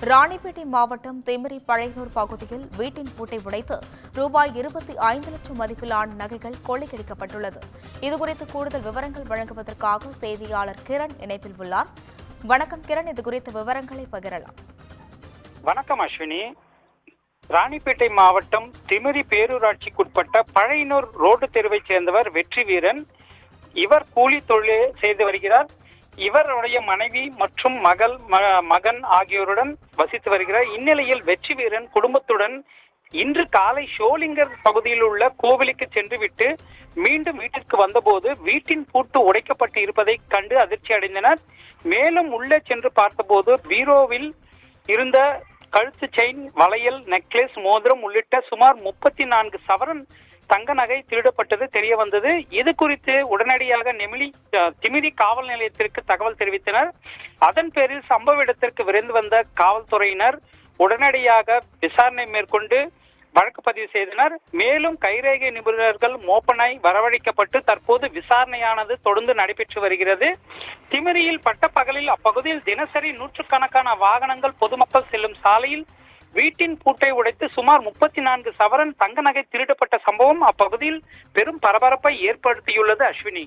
ராணிப்பேட்டை மாவட்டம் திமிரி பழையனூர் பகுதியில் வீட்டின் பூட்டை உடைத்து ரூபாய் 25 லட்சம் மதிப்பிலான நகைகள் கொள்ளையடிக்கப்பட்டுள்ளது. இதுகுறித்து கூடுதல் விவரங்கள் வழங்குவதற்காக செய்தியாளர் கிரண் இணைப்பில் உள்ளார். வணக்கம் கிரண், இதுகுறித்த விவரங்களை பகிரலாம். வணக்கம் அஸ்வினி. ராணிப்பேட்டை மாவட்டம் திமிரி பேரூராட்சிக்குட்பட்ட பழையனூர் ரோடு தெருவைச் சேர்ந்தவர் வெற்றிவீரன். இவர் கூலி தொழில் செய்து வருகிறார். இவருடைய மனைவி மற்றும் மகன் ஆகியோருடன் வசித்து வருகிறார். இந்நிலையில் வெற்றிவீரன் குடும்பத்துடன் இன்று காலை ஷோலிங்கர் பகுதியில் உள்ள கோவிலுக்கு சென்றுவிட்டு மீண்டும் வீட்டிற்கு வந்தபோது வீட்டின் பூட்டு உடைக்கப்பட்டு இருப்பதை கண்டு அதிர்ச்சி அடைந்தனர். மேலும் உள்ளே சென்று பார்த்தபோது பீரோவில் இருந்த கழுத்து செயின், வளையல், நெக்லஸ், மோதிரம் உள்ளிட்ட சுமார் 34 சவரன் தங்க நகை திருடப்பட்டது தெரிய வந்தது. இது குறித்து உடனடியாக திமிரி காவல் நிலையத்திற்கு தகவல் தெரிவித்தனர். அதன் பேரில் சம்பவ இடத்திற்கு விரைந்து வந்த காவல்துறையினர் உடனடியாக விசாரணை மேற்கொண்டு வழக்கு பதிவு செய்தனர். மேலும் கைரேகை நிபுணர்கள் மோப்பனாய் வரவழைக்கப்பட்டு தற்போது விசாரணையானது தொடர்ந்து நடைபெற்று வருகிறது. திமிரியில் பட்டப்பகலில் அப்பகுதியில் தினசரி நூற்றுக்கணக்கான வாகனங்கள் பொதுமக்கள் செல்லும் சாலையில் வீட்டின் பூட்டை உடைத்து சுமார் 34 சவரன் தங்க நகை திருடப்பட்ட சம்பவம் அப்பகுதியில் பெரும் பரபரப்பை ஏற்படுத்தியுள்ளது. அஸ்வினி.